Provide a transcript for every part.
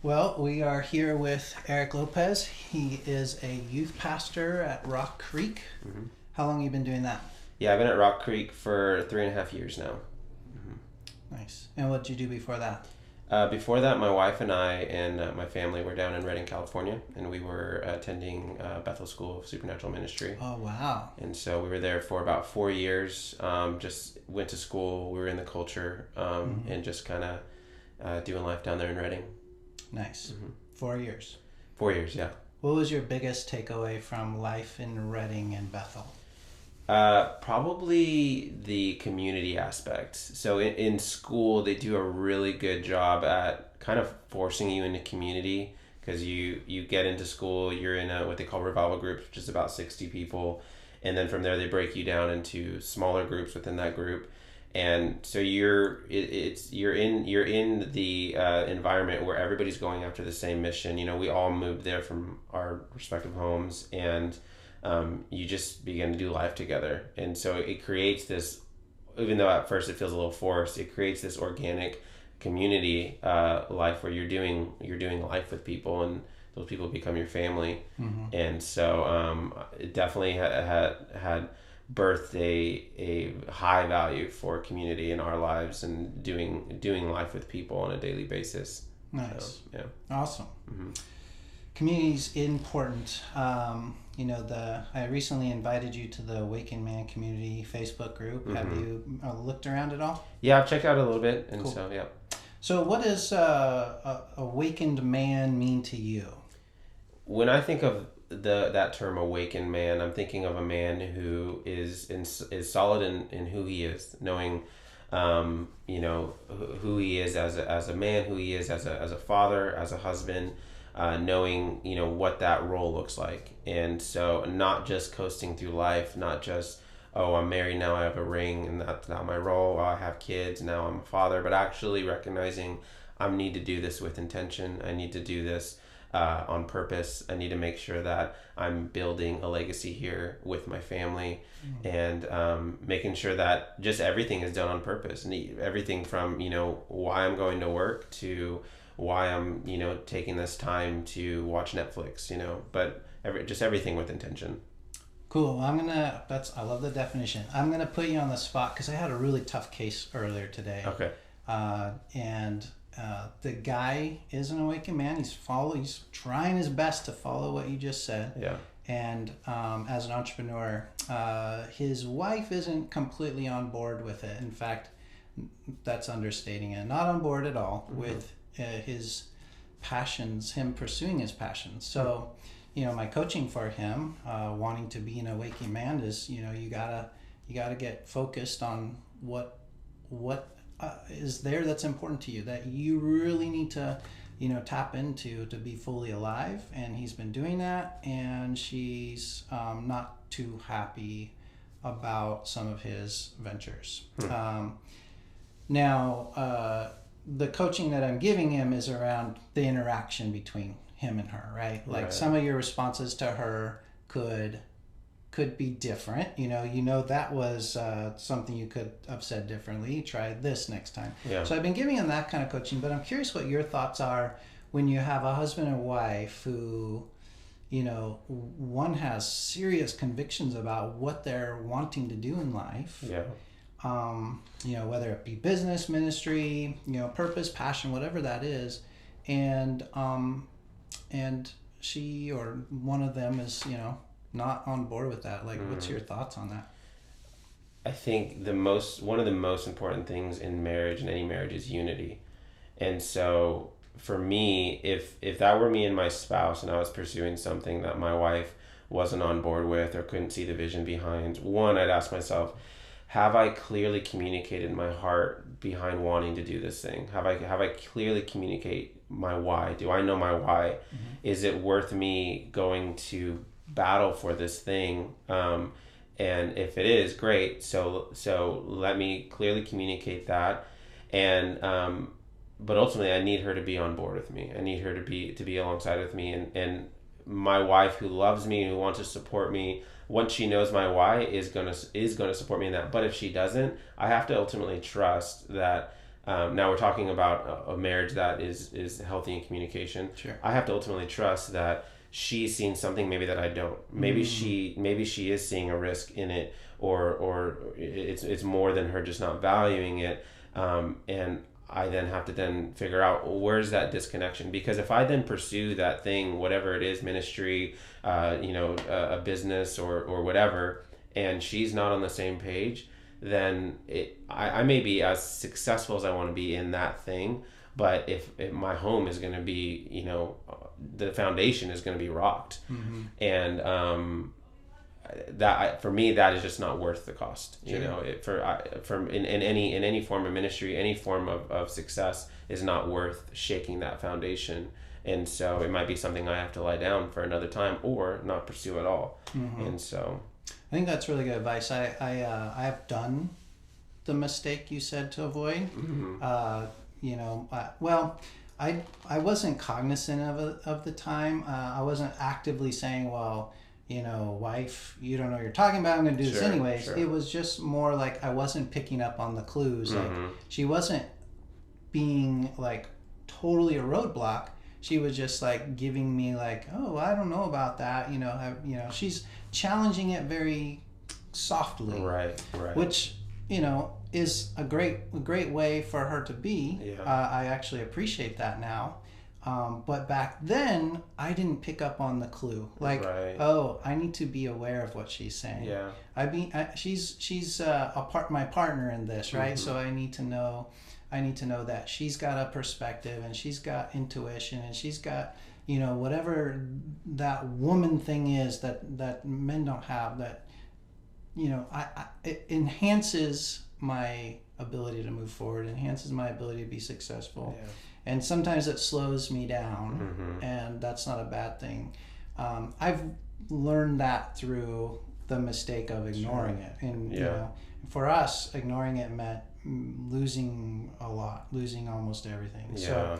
Well, we are here with Eric Lopez. He is a youth pastor at Rock Creek. Hmm. How long have you been doing that? Yeah, I've been at Rock Creek for 3.5 years now. Nice. And what did you do before that? Before that, my wife and I and my family were down in Redding, California, and we were attending Bethel School of Supernatural Ministry. Oh, wow. And so we were there for about 4 years. Just went to school. We were in the culture, and just kind of doing life down there in Redding. Nice. 4 years. 4 years, yeah. What was your biggest takeaway from life in Redding and Bethel? Probably the community aspect. So in school, they do a really good job at kind of forcing you into community because you get into school, you're in what they call revival groups, which is about 60 people. And then from there, they break you down into smaller groups within that group. And so you're in the environment where everybody's going after the same mission. You know, we all moved there from our respective homes, and you just begin to do life together. And so it creates this, even though at first it feels a little forced, it creates this organic community life where you're doing life with people, and those people become your family. And so it definitely had birthed a high value for community in our lives and doing life with people on a daily basis. Nice. So, yeah. Awesome. Community is important. I recently invited you to the Awakened Man Community Facebook group. Have you looked around at all? Yeah, I've checked out a little bit, and Cool. so yeah. So what does awakened man mean to you? When I think of that term awakened man, I'm thinking of a man who is solid in who he is, knowing who he is as a man, who he is as a father, as a husband, knowing what that role looks like. And so not just coasting through life, not just, oh, I'm married now, I have a ring, and that's not my role. Oh, I have kids, now I'm a father. But actually recognizing I need to do this with intention. I need to do this on purpose. I need to make sure that I'm building a legacy here with my family, and making sure that just everything is done on purpose, and everything from why I'm going to work to why I'm taking this time to watch Netflix, but just everything with intention. Cool. I love the definition. I'm gonna put you on the spot because I had a really tough case earlier today. Okay. And the guy is an awakened man. He's trying his best to follow what you just said. Yeah. And as an entrepreneur, his wife isn't completely on board with it. In fact, that's understating it. Not on board at all with his passions, him pursuing his passions. So, my coaching for him, wanting to be an awakened man, is you gotta get focused on what is there that's important to you, that you really need to tap into to be fully alive. And he's been doing that, and she's not too happy about some of his ventures. Now the coaching that I'm giving him is around the interaction between him and her, right? Like Right. some of your responses to her could be different. That was something you could have said differently. Try this next time. Yeah. So I've been giving him that kind of coaching, but I'm curious what your thoughts are when you have a husband and wife who, one has serious convictions about what they're wanting to do in life. Yeah. Whether it be business, ministry, purpose, passion, whatever that is, and she or one of them is, not on board with that. Like, what's your thoughts on that? I think one of the most important things in marriage, and any marriage, is unity. And so for me, if that were me and my spouse, and I was pursuing something that my wife wasn't on board with or couldn't see the vision behind, one, I'd ask myself, have I clearly communicated my heart behind wanting to do this thing? Have I clearly communicate my why? Do I know my why? Is it worth me going to battle for this thing? And if it is, great. So let me clearly communicate that. And but ultimately, I need her to be on board with me. I need her to be alongside with me. And my wife, who loves me, who wants to support me, once she knows my why, is gonna support me in that. But if she doesn't, I have to ultimately trust that Now we're talking about a marriage that is healthy in communication. Sure. I have to ultimately trust that she's seen something maybe that I don't. Maybe she is seeing a risk in it, or it's more than her just not valuing it. And I then have to then figure out, well, where's that disconnection? Because if I then pursue that thing, whatever it is, ministry, a business or whatever, and she's not on the same page, then I may be as successful as I want to be in that thing, but if my home is going to be, the foundation is going to be rocked, and for me, that is just not worth the cost. Sure. In any form of ministry, any form of success is not worth shaking that foundation. And so it might be something I have to lie down for another time or not pursue at all. And so I think that's really good advice. I have done the mistake you said to avoid. I wasn't cognizant of the time. I wasn't actively saying, well, wife, you don't know what you're talking about, I'm going to do this anyways. Sure. It was just more like I wasn't picking up on the clues. Like she wasn't being like totally a roadblock. She was just like giving me like, oh, I don't know about that. She's challenging it very softly. Right. Which, is a great way for her to be. Yeah. I actually appreciate that now. But back then, I didn't pick up on the clue. Like, oh, I need to be aware of what she's saying. Yeah. She's my partner in this, right? So I need to know that she's got a perspective and she's got intuition and she's got, whatever that woman thing is that men don't have, that, it enhances my ability to move forward, enhances my ability to be successful. Yeah. And sometimes it slows me down, and that's not a bad thing. I've learned that through the mistake of ignoring it. And, for us, ignoring it meant losing a lot, losing almost everything. Yeah.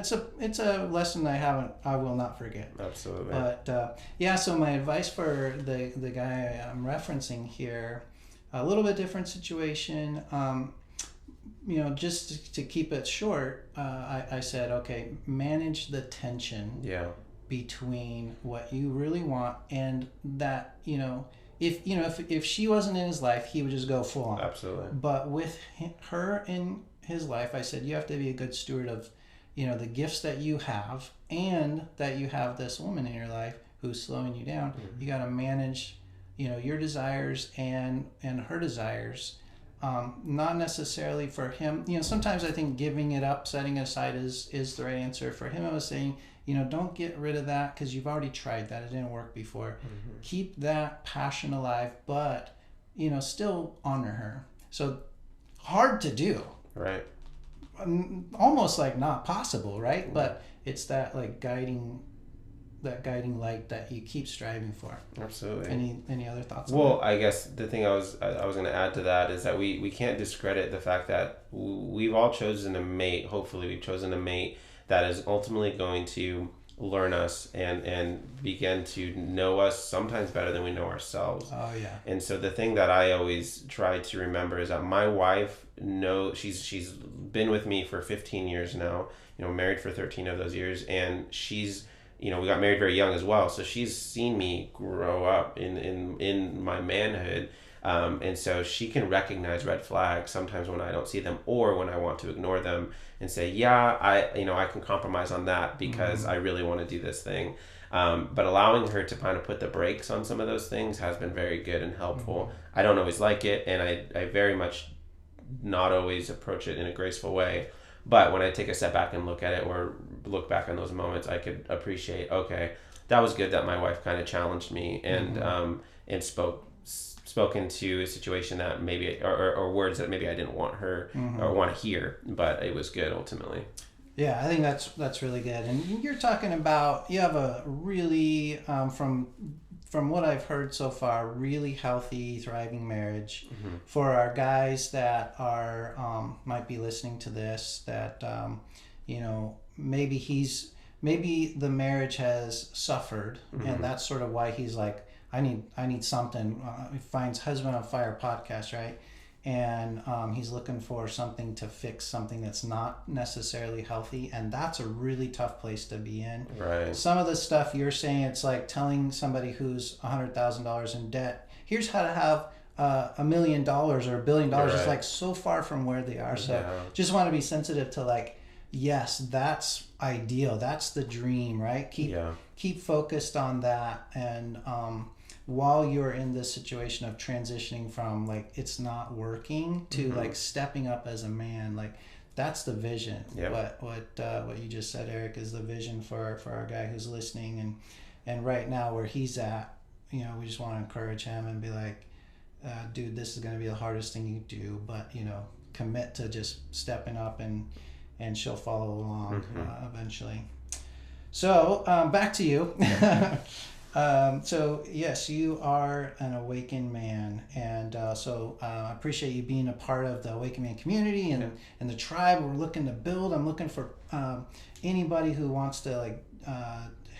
So it's a lesson I will not forget. Absolutely. But so my advice for the guy I'm referencing here, a little bit different situation. Just to keep it short, I said, okay, manage the tension between what you really want and that, if she wasn't in his life, he would just go full on. Absolutely. But with her in his life, I said, you have to be a good steward of, the gifts that you have, and that you have this woman in your life who's slowing you down. You got to manage, your desires and her desires. Not necessarily for him. Sometimes I think giving it up, setting it aside is the right answer. For him, I was saying, don't get rid of that because you've already tried that. It didn't work before. Keep that passion alive, but, still honor her. So hard to do. Right. Almost like not possible, right? But it's that like guiding light that you keep striving for. Absolutely. Any other thoughts? Well, I guess the thing I was going to add to that is that we can't discredit the fact that we've all chosen a mate. Hopefully, we've chosen a mate that is ultimately going to learn us and begin to know us sometimes better than we know ourselves. Oh yeah. And so the thing that I always try to remember is that my wife she's been with me for 15 years now. Married for 13 of those years, and she's. We got married very young as well, so she's seen me grow up in my manhood, and so she can recognize red flags sometimes when I don't see them or when I want to ignore them and say, I can compromise on that because I really want to do this thing. But allowing her to kind of put the brakes on some of those things has been very good and helpful. I don't always like it, and I very much not always approach it in a graceful way. But when I take a step back and look at it or look back on those moments, I could appreciate, okay, that was good that my wife kind of challenged me and spoke into a situation that maybe, or words that maybe I didn't want her or want to hear, but it was good ultimately. Yeah, I think that's really good. And you're talking about, you have a really, from what I've heard so far, really healthy, thriving marriage. For our guys that are might be listening to this, that maybe the marriage has suffered, and that's sort of why he's like, I need something. He finds Husband on Fire podcast, right? and he's looking for something to fix something that's not necessarily healthy, and that's a really tough place to be in. Right. Some of the stuff you're saying, it's like telling somebody who's $100,000 in debt, here's how to have $1 million or $1 billion. Right. It's like so far from where they are. So just want to be sensitive to like, yes, that's ideal, that's the dream, right? Keep focused on that, and while you're in this situation of transitioning from like it's not working to like stepping up as a man, like that's the vision. What you just said, Eric, is the vision for our guy who's listening, and right now where he's at, we just want to encourage him and be like, dude, this is going to be the hardest thing you do, but commit to just stepping up, and she'll follow along eventually. So back to you. So yes, you are an awakened man, and so I appreciate you being a part of the Awakened Man community and the tribe we're looking to build. I'm looking for anybody who wants to like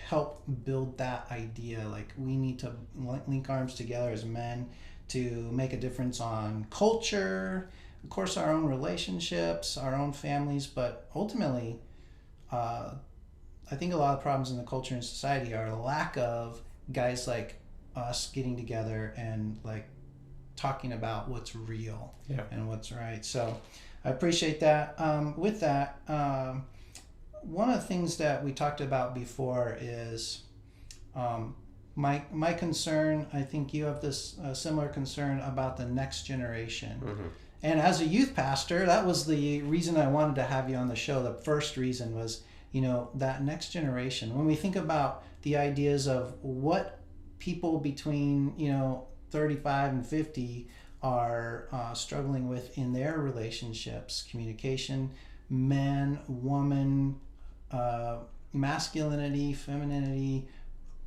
help build that idea. Like we need to link arms together as men to make a difference on culture, of course, our own relationships, our own families, but ultimately, I think a lot of problems in the culture and society are a lack of guys like us getting together and like talking about what's real and what's right. So I appreciate that. With that, one of the things that we talked about before is my concern. I think you have this similar concern about the next generation. And as a youth pastor, that was the reason I wanted to have you on the show. The first reason was, that next generation. When we think about the ideas of what people between, 35 and 50 are struggling with in their relationships, communication, man, woman, masculinity, femininity,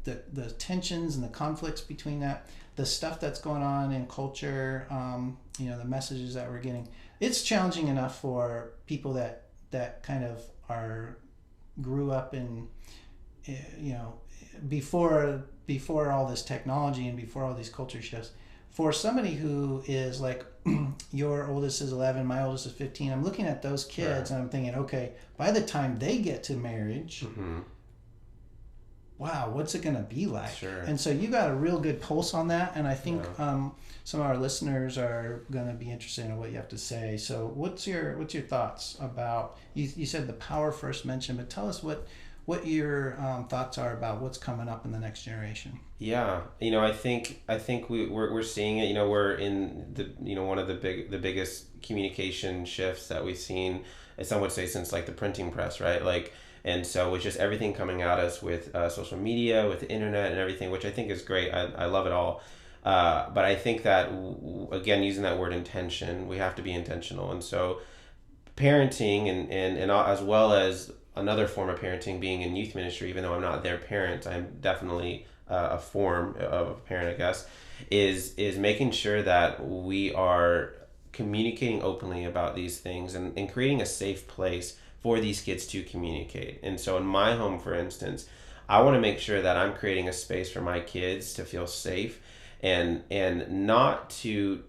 the tensions and the conflicts between that, the stuff that's going on in culture, the messages that we're getting. It's challenging enough for people that kind of grew up in, before all this technology and before all these culture shifts. For somebody who is like, your oldest is 11, my oldest is 15, I'm looking at those kids and I'm thinking, okay, by the time they get to marriage, wow, what's it going to be like? Sure. And so you got a real good pulse on that, and I think some of our listeners are going to be interested in what you have to say. So what's your thoughts about, you said the power first mentioned, but tell us what your thoughts are about what's coming up in the next generation. Yeah, I think we're seeing it. We're in the one of the biggest communication shifts that we've seen, as some would say, since like the printing press, right? Like, and so it's just everything coming at us with social media, with the internet and everything, which I think is great. I love it all. But I think that, again, using that word intention, we have to be intentional. And so parenting and as well as another form of parenting, being in youth ministry, even though I'm not their parent, I'm definitely a form of a parent, I guess, is making sure that we are communicating openly about these things and creating a safe place for these kids to communicate. And so in my home, for instance, I want to make sure that I'm creating a space for my kids to feel safe and not to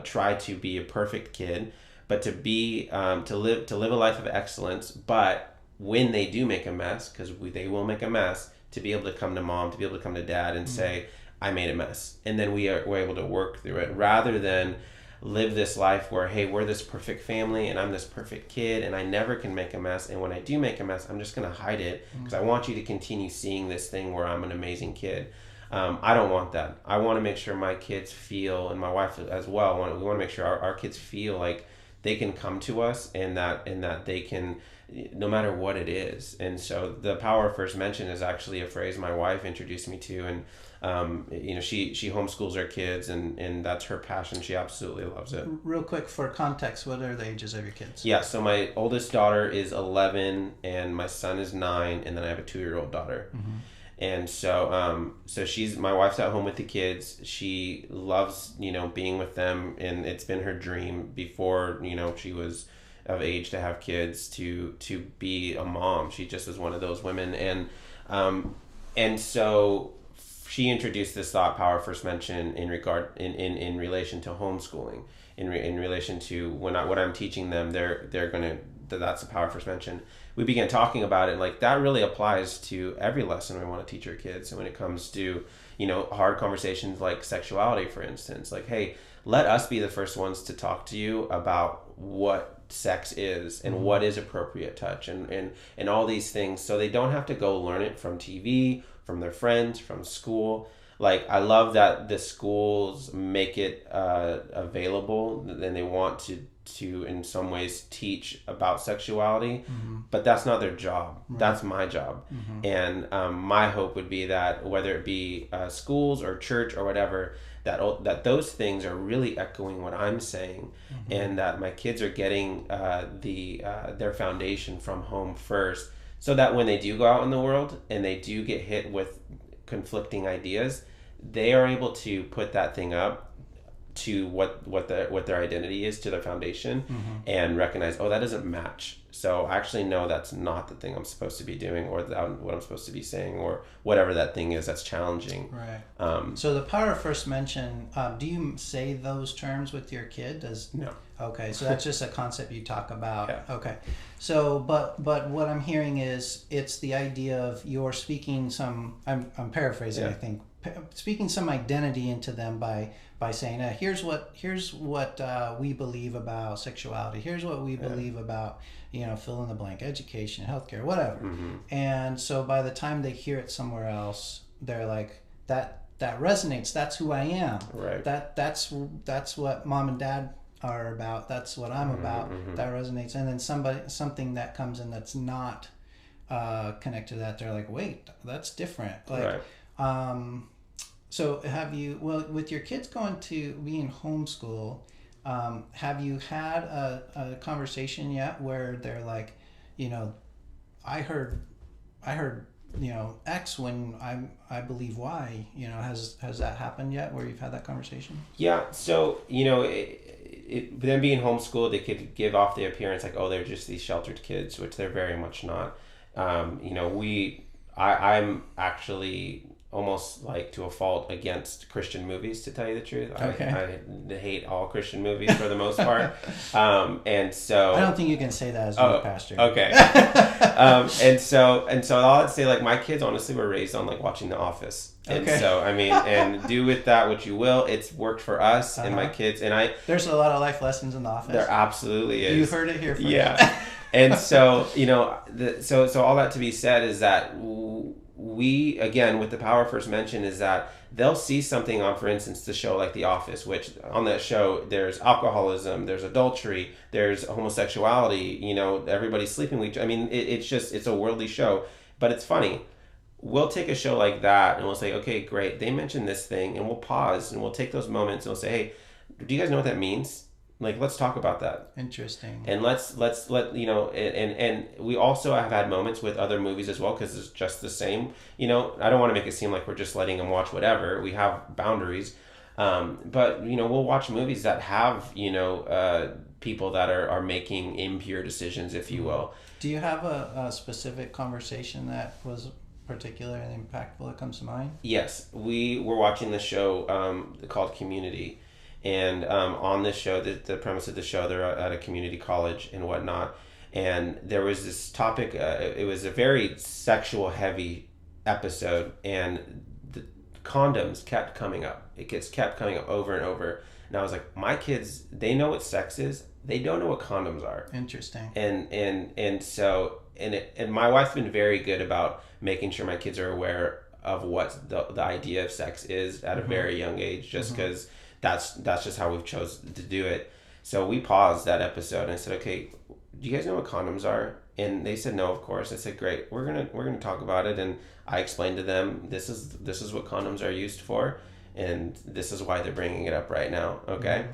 try to be a perfect kid, but to be to live a life of excellence. But when they do make a mess, because they will make a mess, to be able to come to mom, to be able to come to dad and say, I made a mess. And then we're able to work through it, rather than live this life where, hey, we're this perfect family and I'm this perfect kid and I never can make a mess. And when I do make a mess, I'm just going to hide it because I want you to continue seeing this thing where I'm an amazing kid. I don't want that. I want to make sure my kids feel, and my wife as well, we want to make sure our kids feel like they can come to us and that they can, no matter what it is. And so the power of first mention is actually a phrase my wife introduced me to, and she homeschools her kids, and that's her passion. She absolutely loves it. Real quick, for context, what are the ages of your kids? Yeah, so my oldest daughter is 11 and my son is 9, and then I have a 2-year-old daughter. And so my wife's at home with the kids. She loves being with them, and it's been her dream before she was of age to have kids, to be a mom. She just is one of those women, and so she introduced this thought, power first mention, in relation to homeschooling, in relation to what I'm teaching them. They're gonna that's a power first mention. We began talking about it, like that really applies to every lesson we want to teach our kids. And when it comes to hard conversations like sexuality, for instance, like, hey, let us be the first ones to talk to you about what sex is and what is appropriate touch and all these things, so they don't have to go learn it from TV, from their friends, from school. Like, I love that the schools make it available, and they want to in some ways teach about sexuality, but that's not their job. Right. That's my job. And my hope would be that whether it be schools or church or whatever, that those things are really echoing what I'm saying, and that my kids are getting their foundation from home first, so that when they do go out in the world and they do get hit with conflicting ideas, they are able to put that thing up to what their identity is, to their foundation, and recognize, oh, that doesn't match. So I actually know that's not the thing I'm supposed to be doing, or what I'm supposed to be saying, or whatever that thing is that's challenging. Right. So the power of first mention, do you say those terms with your kid? No. Okay, so that's just a concept you talk about. Yeah. Okay. So, but what I'm hearing is it's the idea of you're speaking some, I'm paraphrasing, I think, speaking some identity into them by saying, here's what we believe about sexuality. Here's what we believe about, fill in the blank, education, healthcare, whatever. And so by the time they hear it somewhere else, they're like, that resonates. That's who I am. Right. That's what mom and dad are about. That's what I'm about. That resonates. And then something that comes in that's not connected to that, they're like, wait, that's different. Like, right. So with your kids going to be in homeschool, have you had a conversation yet where they're like, I heard X when I believe Y, has that happened yet where you've had that conversation? Yeah. So, them being homeschooled, they could give off the appearance like, oh, they're just these sheltered kids, which they're very much not. I'm actually almost like to a fault against Christian movies, to tell you the truth. Okay. I hate all Christian movies for the most part. And so I don't think you can say that as a pastor. Okay. And so all I'd say, like, my kids honestly were raised on like watching The Office. And so, I mean, and do with that what you will. It's worked for us and my kids. And there's a lot of life lessons in The Office. There absolutely is. You heard it here first. Yeah. And so, so all that to be said is that we, again, with the power first mention, is that they'll see something on, for instance, the show like The Office, which on that show, there's alcoholism, there's adultery, there's homosexuality, everybody's sleeping with each other. I mean, it's a worldly show, but it's funny. We'll take a show like that and we'll say, okay, great, they mentioned this thing, and we'll pause and we'll take those moments and we'll say, hey, do you guys know what that means? Like, let's talk about that. Interesting. And let's and we also have had moments with other movies as well, because it's just the same. I don't want to make it seem like we're just letting them watch whatever. We have boundaries. But we'll watch movies that have people that are making impure decisions, if you will. Do you have a specific conversation that was particularly impactful that comes to mind? Yes, we were watching the show called Community. And on this show, the premise of the show, they're at a community college and whatnot. And there was this topic, it was a very sexual heavy episode, and the condoms kept coming up. It kept coming up over and over. And I was like, my kids, they know what sex is. They don't know what condoms are. Interesting. And so my wife's been very good about making sure my kids are aware of what the idea of sex is at a very young age, just because that's just how we've chosen to do it. So we paused that episode and I said, okay, do you guys know what condoms are? And they said no, of course. I said, great, we're gonna talk about it. And I explained to them, this is what condoms are used for, and this is why they're bringing it up right now. Okay.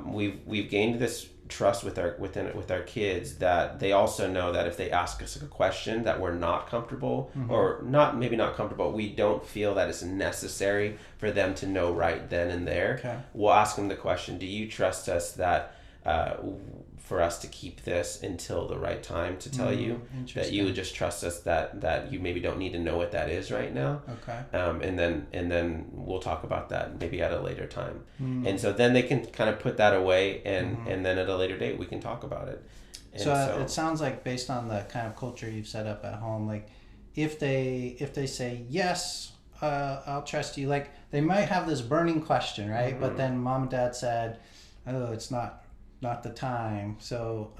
We've gained this trust with our kids, that they also know that if they ask us a question that we're not comfortable or maybe not comfortable, we don't feel that it's necessary for them to know right then and there. Okay. We'll ask them the question, do you trust us that for us to keep this until the right time to tell you, that you would just trust us, that you maybe don't need to know what that is right now. Okay. And then we'll talk about that maybe at a later time. And so then they can kind of put that away, and then at a later date we can talk about it. And so it sounds like, based on the kind of culture you've set up at home, like if they say yes, I'll trust you, like they might have this burning question, right? But then mom and dad said, oh, it's not the time. So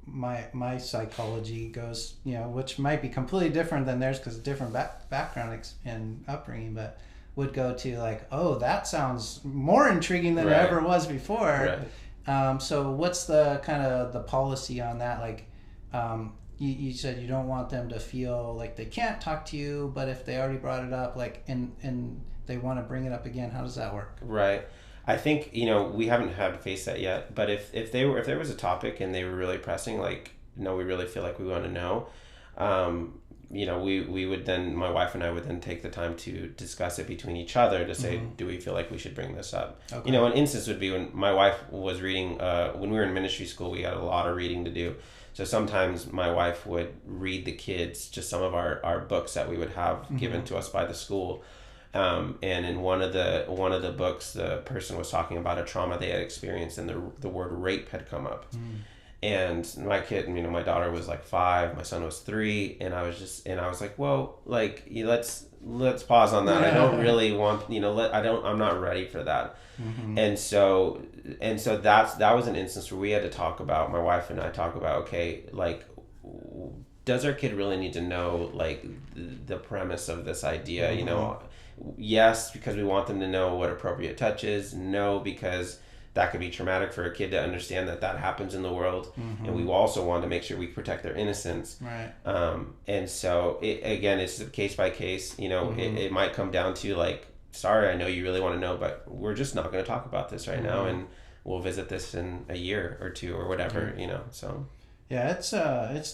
my psychology goes, which might be completely different than theirs because different background and upbringing, but would go to like, oh, that sounds more intriguing than it ever was before. So what's the kind of the policy on that? Like, you said you don't want them to feel like they can't talk to you, but if they already brought it up, like, and they want to bring it up again, how does that work? Right. I think, we haven't had to face that yet, but if there was a topic and they were really pressing, like, no, we really feel like we want to know, we would then, my wife and I would then take the time to discuss it between each other to say, do we feel like we should bring this up? Okay. An instance would be when my wife was reading, when we were in ministry school, we had a lot of reading to do. So sometimes my wife would read the kids just some of our books that we would have given to us by the school. And in one of the books, the person was talking about a trauma they had experienced, and the word rape had come up. And my kid, my daughter was like 5, my son was 3, and I was like, well, like, let's pause on that. I don't really want, I'm not ready for that. And so that was an instance where we had to talk about, my wife and I talk about, okay, like, does our kid really need to know, like, the premise of this idea? Yes, because we want them to know what appropriate touch is. No, because that could be traumatic for a kid to understand that happens in the world. And we also want to make sure we protect their innocence. Right. And so, it's case by case. It might come down to, like, sorry, I know you really want to know, but we're just not going to talk about this right now, and we'll visit this in a year or two or whatever, so. Yeah, it's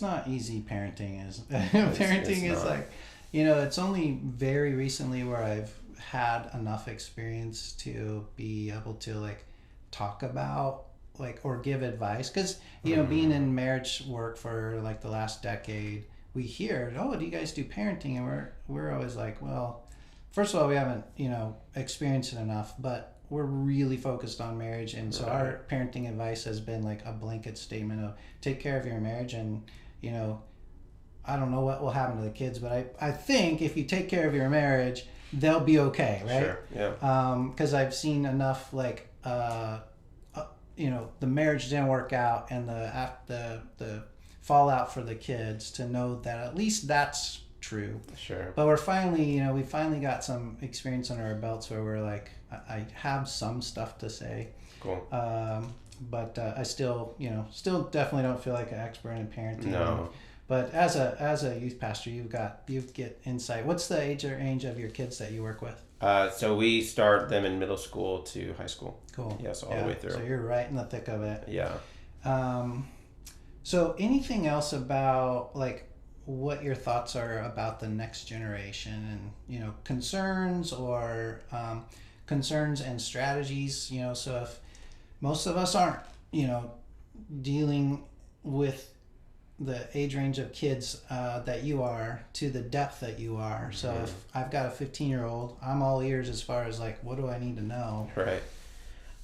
not easy parenting. Parenting is like, it's only very recently where I've had enough experience to be able to, like, talk about, like, or give advice, because being in marriage work for like the last decade, we hear, oh, do you guys do parenting? And we're always like, well, first of all, we haven't experienced it enough, but we're really focused on marriage, and so our parenting advice has been like a blanket statement of take care of your marriage, and I don't know what will happen to the kids, but I think if you take care of your marriage, they'll be okay, right? Sure. Yeah. Because I've seen enough, like, the marriage didn't work out, and the fallout for the kids, to know that at least that's true. Sure. But we're finally, we finally got some experience under our belts where we're like, I have some stuff to say. Cool. But I still definitely don't feel like an expert in parenting. No. But as a youth pastor, you get insight. What's the age of your kids that you work with? So we start them in middle school to high school. Cool. Yeah, so all the way through. So you're right in the thick of it. Yeah. So anything else about, like, what your thoughts are about the next generation, and concerns or concerns and strategies? So if most of us aren't dealing with the age range of kids that you are, to the depth that you are. So if I've got a 15-year-old, I'm all ears as far as, like, what do I need to know? Right.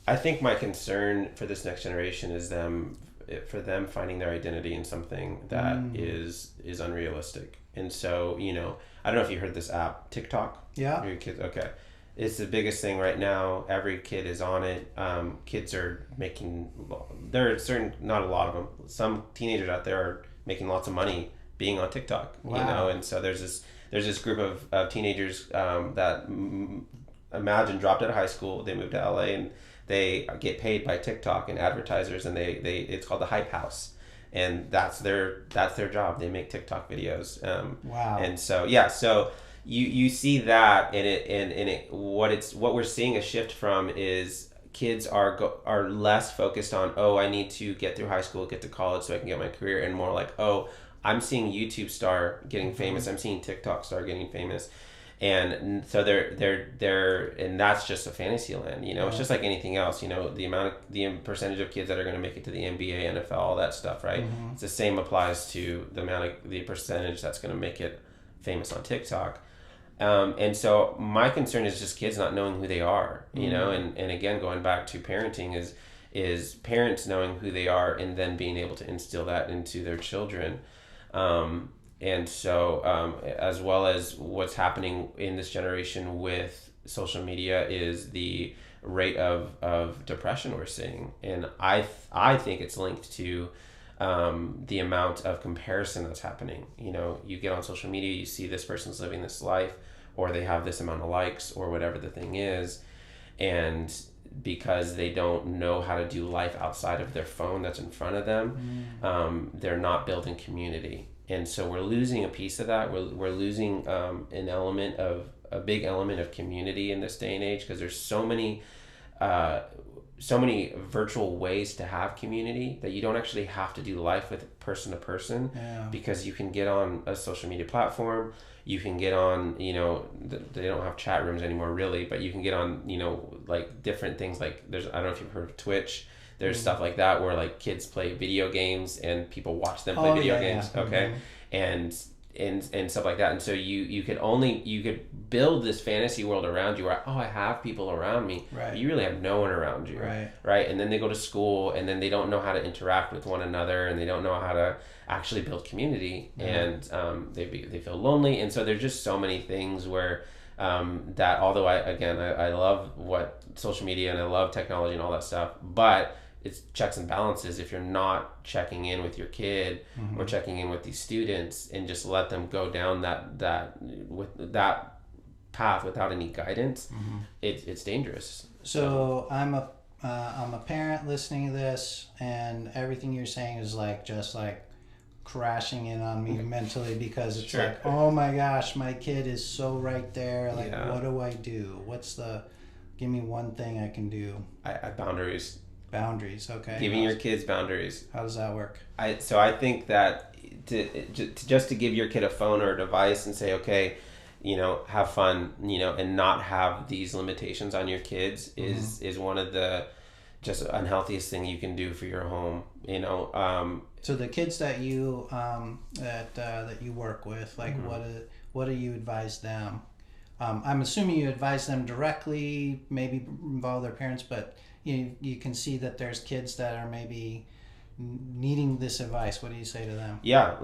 I think my concern for this next generation is for them finding their identity in something that is unrealistic. And so, I don't know if you heard this app, TikTok. Yeah. Your kids, okay. It's the biggest thing right now. Every kid is on it. Kids are there are not a lot of them. Some teenagers out there are making lots of money being on TikTok. Wow. And so there's this group of teenagers that imagine dropped out of high school. They moved to LA, and they get paid by TikTok and advertisers, and they it's called the Hype House, and that's their job. They make TikTok videos. Wow. And so so you see that, and what we're seeing a shift from is kids are less focused on, oh, I need to get through high school, get to college so I can get my career, and more like, oh, I'm seeing YouTube star getting famous, I'm seeing TikTok star getting famous. And so they're and that's just a fantasy land, you know. It's just like anything else, you know, the percentage of kids that are going to make it to the NBA, NFL, all that stuff, right? It's the same applies to the percentage that's going to make it famous on TikTok. And so my concern is just kids not knowing who they are, you know, and again, going back to parenting is parents knowing who they are and then being able to instill that into their children. And so, as well as what's happening in this generation with social media is the rate of depression we're seeing. And I think it's linked to the amount of comparison that's happening. You know, you get on social media, you see this person's living this life, or they have this amount of likes, or whatever the thing is. And because they don't know how to do life outside of their phone that's in front of them, they're not building community. And so we're losing a piece of that. We're losing a big element of community in this day and age, because there's so many virtual ways to have community that you don't actually have to do life with person to person, because you can get on a social media platform. You can get on, you know, they don't have chat rooms anymore really, but you can get on, you know, like different things, like I don't know if you've heard of Twitch. There's stuff like that where like kids play video games and people watch them play video games. Okay. And stuff like that. And so you could build this fantasy world around you where, I have people around me. Right. But you really have no one around you. Right. And then they go to school and then they don't know how to interact with one another, and they don't know how to actually build community, and they feel lonely. And so there's just so many things where that, although I love what social media and I love technology and all that stuff, but it's checks and balances. If you're not checking in with your kid or checking in with these students and just let them go down that path without any guidance, it's dangerous. So I'm a parent listening to this, and everything you're saying is like just like crashing in on me mentally, because it's like, oh my gosh, my kid is so right there. Like, what do I do? Give me one thing I can do. Boundaries. Boundaries, okay. Giving your kids boundaries. How does that work? I think that to give your kid a phone or a device and say, okay, you know, have fun, you know, and not have these limitations on your kids is one of the just unhealthiest thing you can do for your home, you know. So the kids that you that you work with, like, what do you advise them? I'm assuming you advise them directly, maybe involve their parents, but you can see that there's kids that are maybe needing this advice. What do you say to them? Yeah,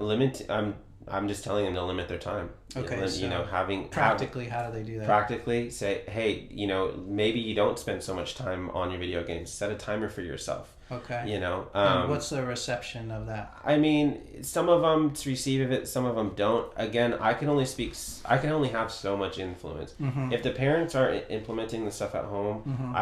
I'm just telling them to limit their time. Okay, you know, practically, how do they do that? Practically say, hey, you know, maybe you don't spend so much time on your video games. Set a timer for yourself. Okay. You know, and what's the reception of that? I mean, some of them receive it, some of them don't. Again, I can only have so much influence. If the parents aren't implementing the stuff at home,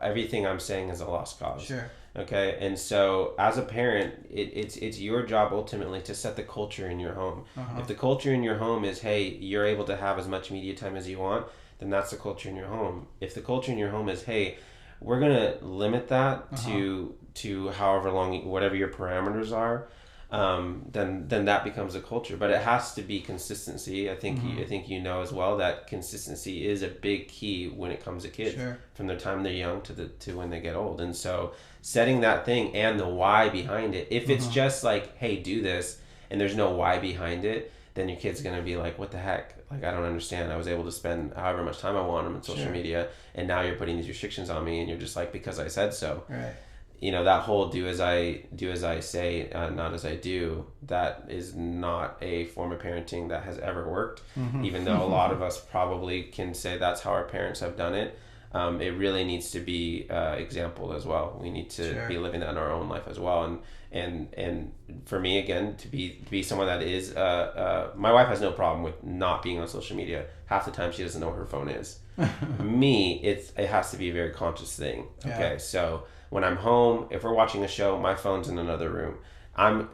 everything I'm saying is a lost cause. Sure. Okay, and so as a parent, it's your job ultimately to set the culture in your home. If the culture in your home is, hey, you're able to have as much media time as you want, then that's the culture in your home. If the culture in your home is, hey, we're gonna limit that to however long, whatever your parameters are, then that becomes a culture. But it has to be consistency. I think you know as well that consistency is a big key when it comes to kids, from the time they're young to when they get old. And so setting that thing and the why behind it. If it's just like, hey, do this, and there's no why behind it, then your kid's gonna be like, what the heck? Like, I don't understand. I was able to spend however much time I want on social media, and now you're putting these restrictions on me, and you're just like, because I said so. Right. You know, that whole do as I say, not as I do, that is not a form of parenting that has ever worked, even though a lot of us probably can say that's how our parents have done it. It really needs to be example as well. We need to be living that in our own life as well. And for me, again, to be someone that is, my wife has no problem with not being on social media. Half the time she doesn't know where her phone is. Me, it has to be a very conscious thing. Okay, so when I'm home, if we're watching a show, my phone's in another room. I'm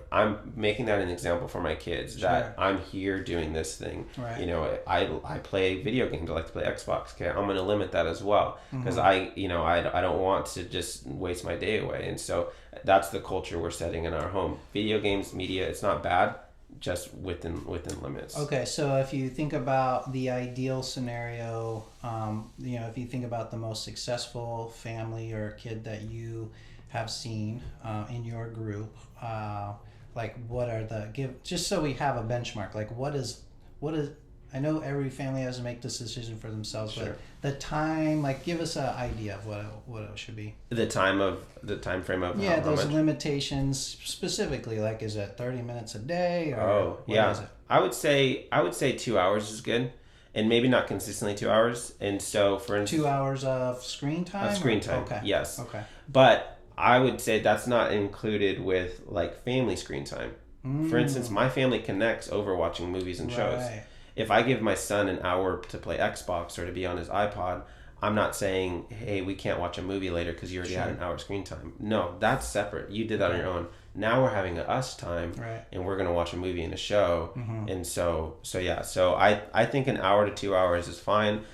making that an example for my kids that I'm here doing this thing. Right. You know, I play video games. I like to play Xbox. Okay, I'm going to limit that as well, because I don't want to just waste my day away. And so that's the culture we're setting in our home. Video games, media, it's not bad. just within limits. Okay, so if you think about the ideal scenario, if you think about the most successful family or kid that you have seen in your group, like what are just so we have a benchmark, like what is, I know every family has to make this decision for themselves, Sure. but the time, like give us an idea of what it should be. The time frame of Yeah, how those much? limitations specifically, like is it 30 minutes a day or Yeah. is it? I would say 2 hours is good, and maybe not consistently 2 hours. And so for instance, 2 hours of screen time? of screen time. Okay. Yes. Okay. But I would say that's not included with like family screen time. For instance, my family connects over watching movies and shows. Right. If I give my son an hour to play Xbox or to be on his iPod, I'm not saying, hey, we can't watch a movie later because you already had an hour screen time. No, that's separate. You did that on your own. Now we're having us time, Right. and we're going to watch a movie and a show. And so I think an hour to 2 hours is fine.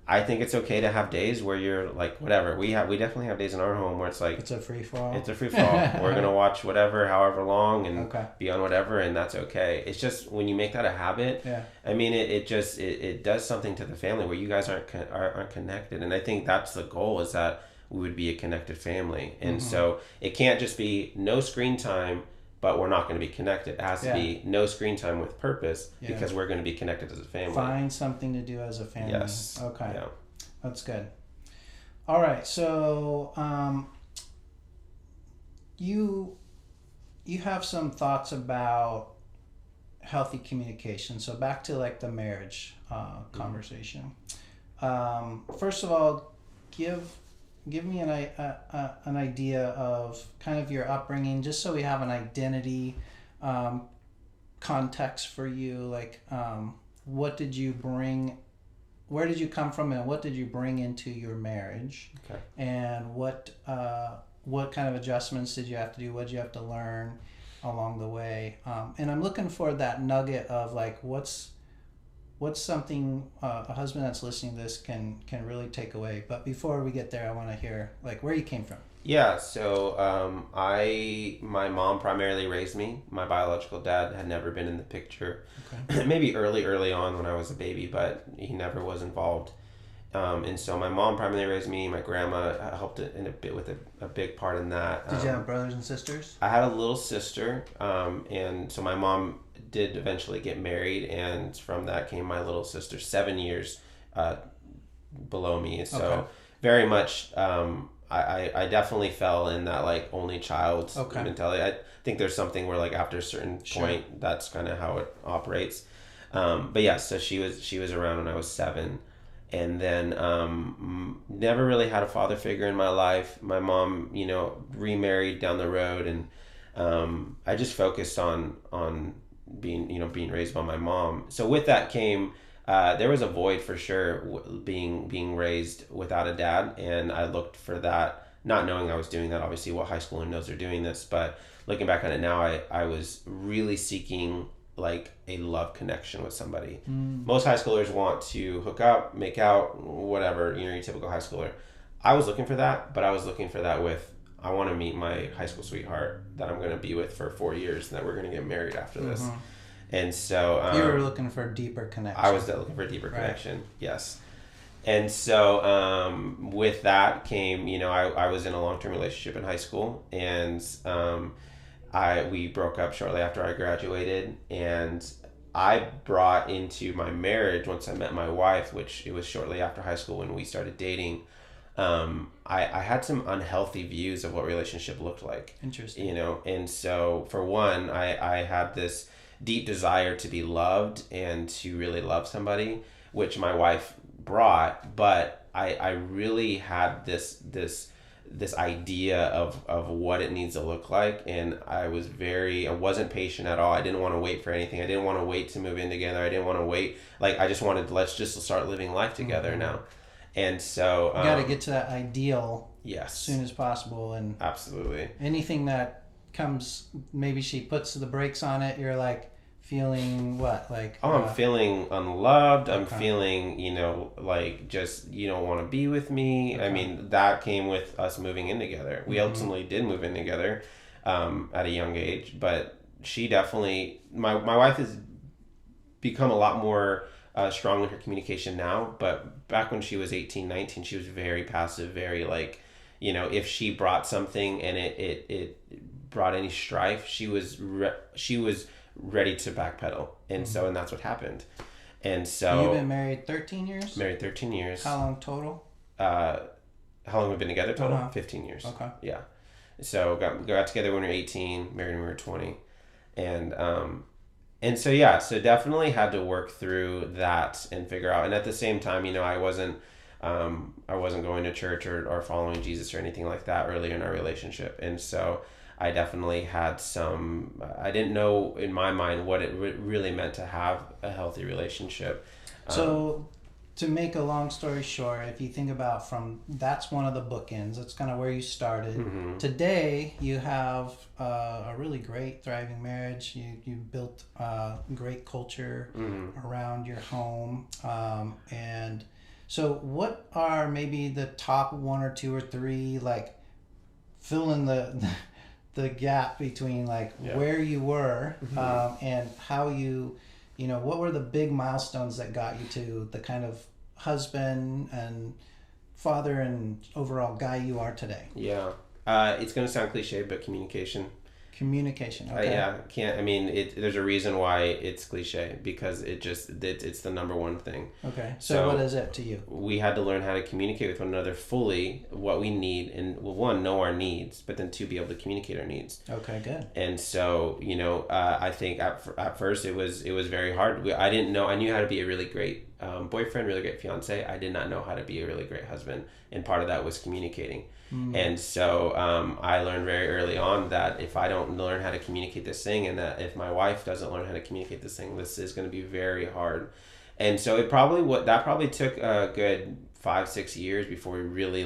I think it's okay to have days where you're like, whatever. We definitely have days in our home where it's like, It's a free fall. it's a free fall. We're going to watch whatever, however long, and Okay. be on whatever, and that's okay. It's just when you make that a habit, Yeah. I mean, it does something to the family where you guys aren't connected. And I think that's the goal, is that we would be a connected family. And so it can't just be no screen time, but we're not going to be connected. It has to be no screen time with purpose, because we're going to be connected as a family. Find something to do as a family. Yes. Okay. Yeah. That's good. All right. So you have some thoughts about healthy communication. So back to like the marriage conversation. First of all, give me an idea of kind of your upbringing, just so we have an identity context for you. Like, what did you bring? Where did you come from, and what did you bring into your marriage? Okay. And what kind of adjustments did you have to do? What did you have to learn along the way? And I'm looking for that nugget of like, what's something a husband that's listening to this can really take away. But before we get there, I want to hear like where you came from. Yeah, so my mom primarily raised me. My biological dad had never been in the picture. Okay. Maybe early on when I was a baby, but he never was involved. And so my mom primarily raised me. My grandma helped in a bit with a big part in that. Did you have brothers and sisters? I had a little sister, and so my mom did eventually get married, and from that came my little sister, 7 years below me. So very much, I definitely fell in that like only child mentality. I think there's something where like after a certain point, that's kind of how it operates. But yeah, so she was around when I was 7. And then never really had a father figure in my life. My mom, remarried down the road, and I just focused on being raised by my mom. So with that came there was a void for sure, being raised without a dad, and I looked for that, not knowing I was doing that. Obviously, what high schooler knows they're doing this, but looking back on it now, I was really seeking like a love connection with somebody. Most high schoolers want to hook up, make out, whatever, your typical high schooler. I was looking for that, but I was looking for that with, I want to meet my high school sweetheart that I'm going to be with for 4 years, and that we're going to get married after this. And so you were looking for a deeper connection. I was looking for a deeper connection. Yes. And so with that came, I was in a long-term relationship in high school, and we broke up shortly after I graduated, and I brought into my marriage, once I met my wife, which it was shortly after high school when we started dating, I had some unhealthy views of what relationship looked like. Interesting. And so for one, I had this deep desire to be loved and to really love somebody, which my wife brought, but I really had this idea of what it needs to look like, and I wasn't patient at all. I didn't want to wait for anything. I didn't want to wait to move in together. I didn't want to wait. Like, I just wanted, let's just start living life together now. And so you got to get to that ideal yes, as soon as possible, and absolutely anything that comes, maybe she puts the brakes on it, you're like feeling what, like I'm feeling unloved. I'm feeling like just you don't want to be with me. I mean, that came with us moving in together. We ultimately did move in together at a young age, but she definitely, my wife has become a lot more strong in her communication now, but back when she was 18, 19, she was very passive, very like, you know, if she brought something and it brought any strife, she was ready to backpedal. And so, and that's what happened. And so you've been married 13 years? Married 13 years. How long total? How long we've been together total? Uh-huh. 15 years. Okay. Yeah. So got together when we were 18, married when we were 20. And so, yeah, so definitely had to work through that and figure out. And at the same time, you know, I wasn't going to church or following Jesus or anything like that earlier in our relationship. And so I definitely had I didn't know in my mind what it really meant to have a healthy relationship. So to make a long story short, if you think about that's one of the bookends. That's kind of where you started. Mm-hmm. Today, you have a really great, thriving marriage. You built great culture Mm-hmm. around your home. And so what are maybe the top one or two or three, like, fill in the gap between, like, where you were and how you know, what were the big milestones that got you to the kind of husband and father and overall guy you are today? Yeah. It's going to sound cliche, but communication. Communication. Okay. There's a reason why it's cliche, because it's the number one thing. Okay. So what is it to you? We had to learn how to communicate with one another fully, what we need, and well, one, know our needs, but then two, be able to communicate our needs. Okay, good. And so, you know, I think at first it was very hard. I didn't know. I knew how to be a really great boyfriend, really great fiance. I did not know how to be a really great husband, and part of that was communicating. And so I learned very early on that if I don't learn how to communicate this thing, and that if my wife doesn't learn how to communicate this thing, this is going to be very hard. And so that probably took a good 5-6 years before we really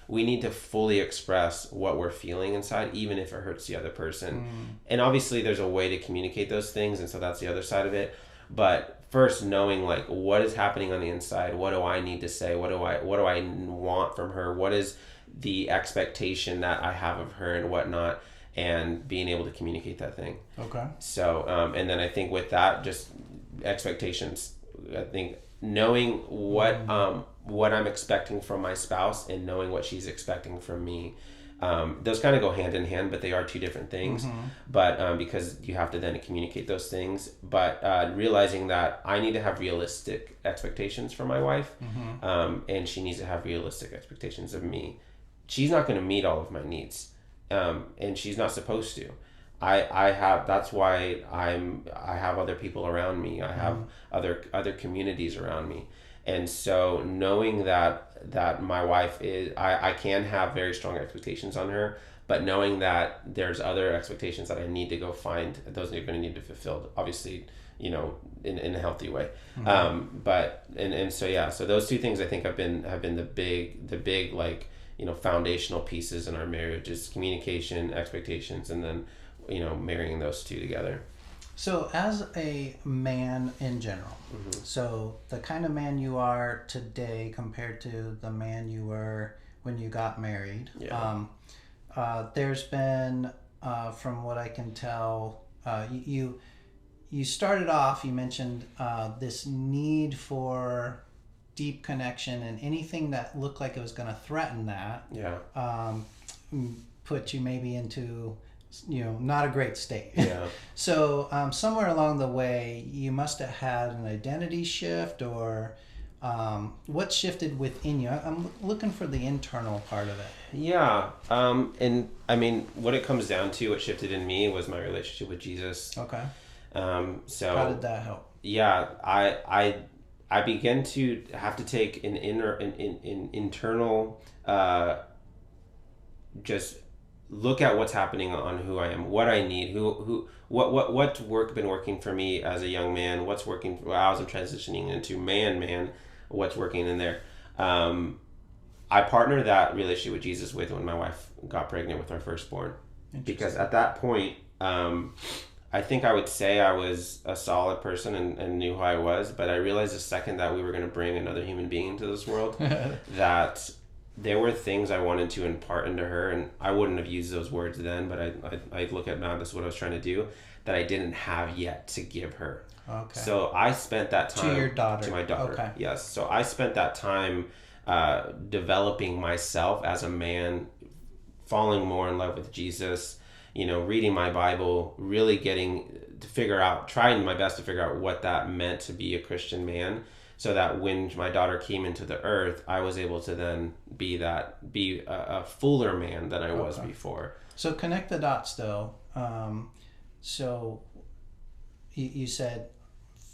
we need to fully express what we're feeling inside, even if it hurts the other person. And obviously there's a way to communicate those things, and so that's the other side of it. But first, knowing like what is happening on the inside, what do I need to say, what do I want from her, what is the expectation that I have of her and whatnot, and being able to communicate that thing. Okay. So and then I think with that, just expectations. I think knowing what I'm expecting from my spouse and knowing what she's expecting from me. Those kind of go hand in hand, but they are two different things. But because you have to then communicate those things. But realizing that I need to have realistic expectations for my wife, and she needs to have realistic expectations of me. She's not going to meet all of my needs, and she's not supposed to. That's why I have other people around me. I have other communities around me. And so knowing that my wife I can have very strong expectations on her, but knowing that there's other expectations that I need to go find, those are going to need to be fulfilled, obviously, you know, in a healthy way. So those two things I think have been the big like, you know, foundational pieces in our marriage is communication, expectations, and then, you know, marrying those two together. So as a man in general, so the kind of man you are today compared to the man you were when you got married, there's been, from what I can tell, you started off, you mentioned this need for deep connection, and anything that looked like it was going to threaten that put you maybe into, you know, not a great state. So somewhere along the way you must have had an identity shift, or what shifted within you? I'm looking for the internal part of it. And I mean, what it comes down to, what shifted in me was my relationship with Jesus. Okay. So how did that help? I began to have to take an internal just look at what's happening on who I am, what I need, what's been working for me as a young man, what's working as I'm transitioning into man, what's working in there. I partnered that relationship with Jesus with when my wife got pregnant with our firstborn, because at that point, I think I would say I was a solid person and knew who I was, but I realized the second that we were going to bring another human being into this world that there were things I wanted to impart into her, and I wouldn't have used those words then, but I look at now, this is what I was trying to do, that I didn't have yet to give her. Okay. So I spent that time... To your daughter. To my daughter, okay. yes. So I spent that time developing myself as a man, falling more in love with Jesus, reading my Bible, really getting to figure out, trying my best to figure out what that meant to be a Christian man, so that when my daughter came into the earth, I was able to then be a fuller man than I was before. So connect the dots, though. So you said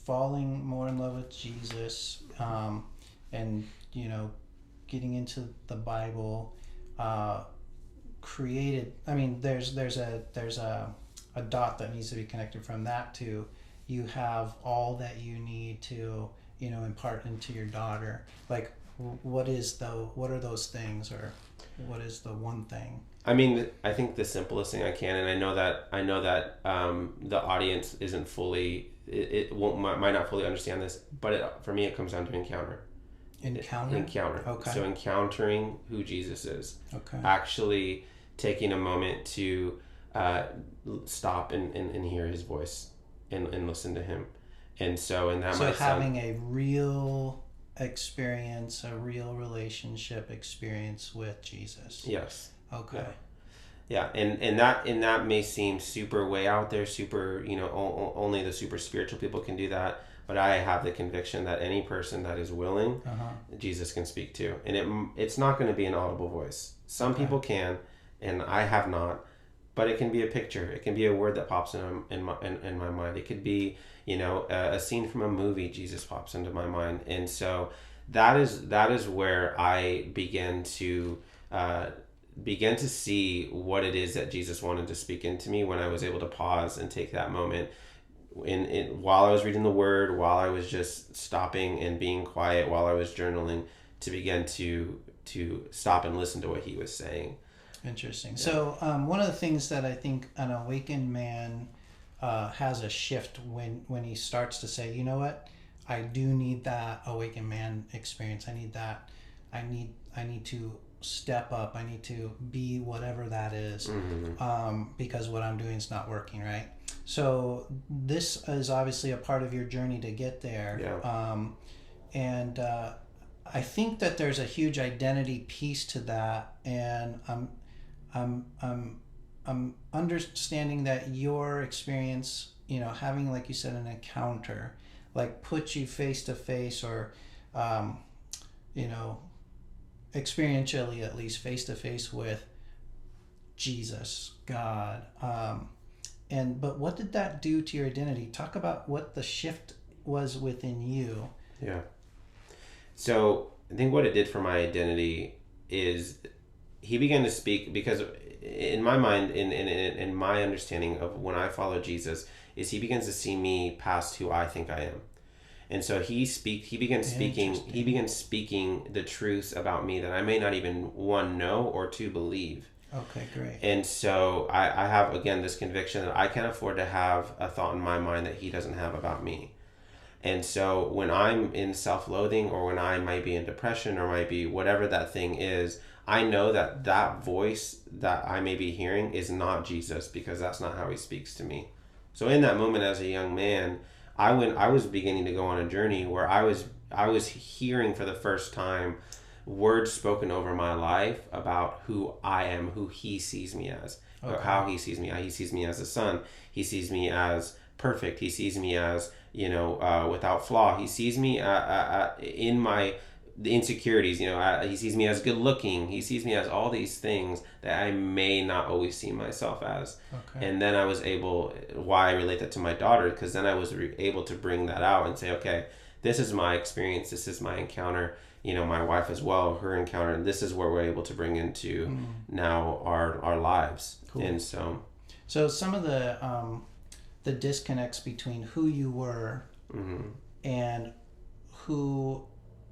falling more in love with Jesus, and getting into the Bible, created. I mean, there's a dot that needs to be connected from that to you have all that you need to impart into your daughter. Like, what are those things, or what is the one thing? I mean, I think the simplest thing I can, and I know that the audience isn't fully, might not fully understand this, but for me it comes down to encounter. Encounter. Okay. So encountering who Jesus is. Okay. Actually taking a moment to stop and hear his voice and listen to him. And so in that, so having a real experience, a real relationship experience with Jesus. Yes. Okay. Yeah. And that may seem super way out there, super, only the super spiritual people can do that. But I have the conviction that any person that is willing, Jesus can speak to. And it's not going to be an audible voice. Some people can, and I have not. But it can be a picture. It can be a word that pops in my mind. It could be, a scene from a movie. Jesus pops into my mind, and so that is where I began to see what it is that Jesus wanted to speak into me when I was able to pause and take that moment. While I was reading the Word, while I was just stopping and being quiet, while I was journaling, to begin to stop and listen to what he was saying. Interesting. Yeah. So one of the things that I think an awakened man has a shift when he starts to say, you know what, I do need that awakened man experience. I need that. I need to step up. I need to be whatever that is, because what I'm doing is not working, right? So this is obviously a part of your journey to get there. Yeah. And I think that there's a huge identity piece to that, and I'm understanding that your experience, having, like you said, an encounter, like puts you face to face, or experientially at least face to face with Jesus, God. But what did that do to your identity? Talk about what the shift was within you. Yeah. So I think what it did for my identity is he began to speak, because in my mind, in my understanding of when I follow Jesus, is he begins to see me past who I think I am. And so he began speaking the truths about me that I may not even, one, know, or two, believe. Okay, great. And so I have, again, this conviction that I can't afford to have a thought in my mind that he doesn't have about me. And so when I'm in self-loathing, or when I might be in depression, or might be whatever that thing is, I know that voice that I may be hearing is not Jesus, because that's not how he speaks to me. So in that moment, as a young man, I was beginning to go on a journey where I was hearing for the first time words spoken over my life about who I am, who he sees me as, or how he sees me. He sees me as a son. He sees me as perfect. He sees me as, without flaw. He sees me in my insecurities. He sees me as good looking. He sees me as all these things that I may not always see myself as. Okay. And then I was able, why I relate that to my daughter, because then I was able to bring that out and say, okay, this is my experience. This is my encounter. My wife as well, her encounter, and this is where we're able to bring into now our lives. Cool. And so some of the disconnects between who you were and who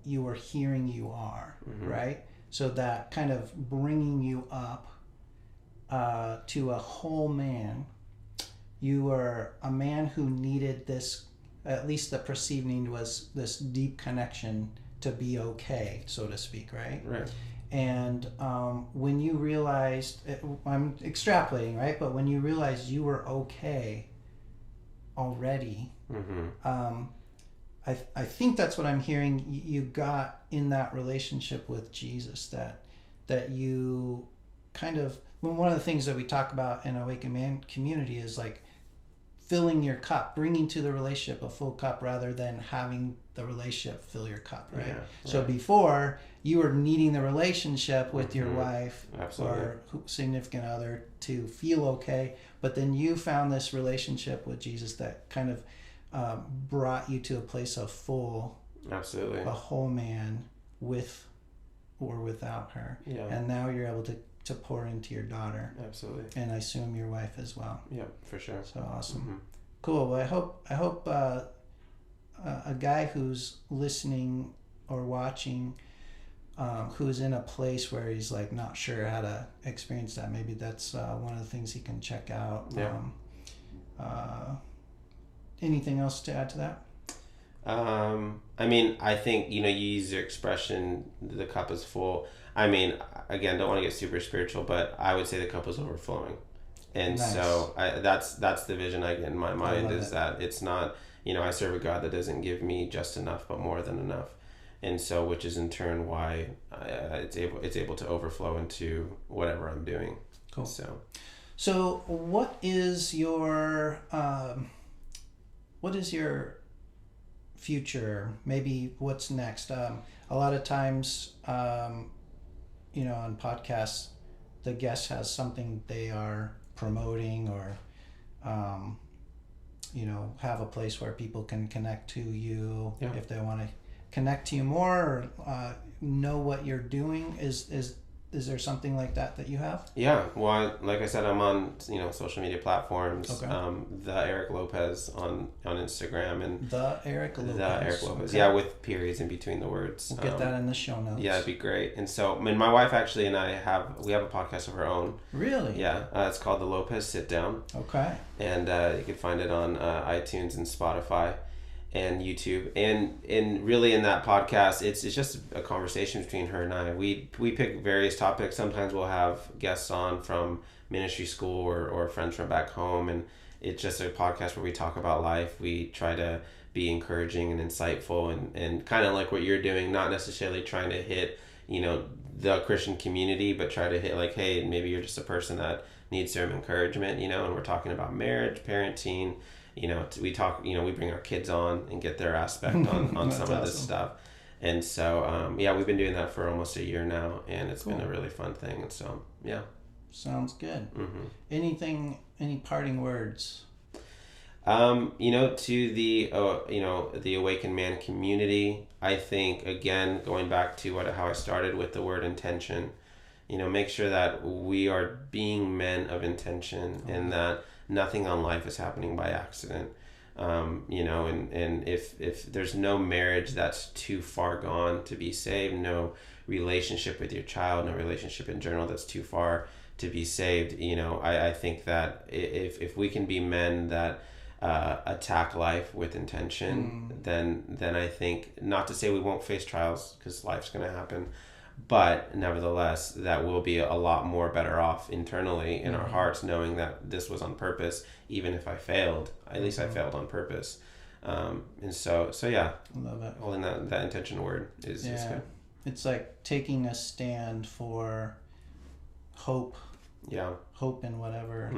you were hearing you are, right? So that kind of bringing you up to a whole man. You were a man who needed this, at least the perceived need was this deep connection to be okay, so to speak, right? Right. And when you realized, I'm extrapolating, right? But when you realized you were okay already, I think that's what I'm hearing. You got in that relationship with Jesus, that you kind of, one of the things that we talk about in Awakened Man community is like filling your cup, bringing to the relationship a full cup rather than having the relationship fill your cup, right? So before, you were needing the relationship with your wife or significant other to feel okay, but then you found this relationship with Jesus that kind of brought you to a place of full, a whole man with or without her. And now you're able to pour into your daughter. And I assume your wife as well. Yeah, for sure. So awesome. Cool. Well, I hope a guy who's listening or watching, who's in a place where he's like not sure how to experience that, maybe that's one of the things he can check out. Anything else to add to that? I mean, I think, you use your expression, the cup is full. I mean, again, don't want to get super spiritual, but I would say the cup is overflowing. And so that's the vision I get in my mind, is that it's not, I serve a God that doesn't give me just enough, but more than enough. And so, which is in turn why it's able to overflow into whatever I'm doing. Cool. So what is your future? Maybe what's next? A lot of times, on podcasts, the guest has something they are promoting or, have a place where people can connect to you if they want to connect to you more or know what you're doing. Is there something like that you have? Yeah. Well, like I said, I'm on, social media platforms. The Eric Lopez on Instagram, and the Eric Lopez. Okay. Yeah, with periods in between the words. We'll get that in the show notes. Yeah, that'd be great. And so, my wife actually and I have a podcast of our own. Really? Yeah. It's called the Lopez Sit Down. Okay. And you can find it on iTunes and Spotify and YouTube, and really in that podcast it's just a conversation between her and I. We pick various topics. Sometimes we'll have guests on from ministry school or friends from back home, and it's just a podcast where we talk about life. We try to be encouraging and insightful, and kind of like what you're doing, not necessarily trying to hit the Christian community, but try to hit like, hey, maybe you're just a person that needs some encouragement, and we're talking about marriage, parenting. We talk, we bring our kids on and get their aspect on some of this stuff. And so, we've been doing that for almost a year now, and it's been a really fun thing. And so, yeah. Sounds good. Any parting words? To the Awakened Man community, I think, again, going back to how I started with the word intention, make sure that we are being men of intention, and that nothing on life is happening by accident. And if there's no marriage that's too far gone to be saved, no relationship with your child, no relationship in general that's too far to be saved, I think that if we can be men that attack life with intention, then I think, not to say we won't face trials, because life's going to happen, but nevertheless, that we'll be a lot more better off internally in our hearts, knowing that this was on purpose. Even if I failed, at least I failed on purpose. And so yeah, I love it. Holding that intention word is good. It's like taking a stand for hope. Yeah. Hope in whatever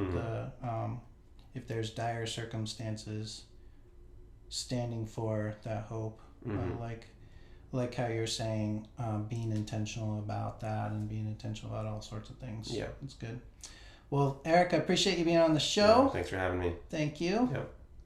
if there's dire circumstances, standing for that hope. Like how you're saying, being intentional about that and being intentional about all sorts of things. Yeah. It's good. Well, Eric, I appreciate you being on the show. Yeah, thanks for having me. Thank you. Yep.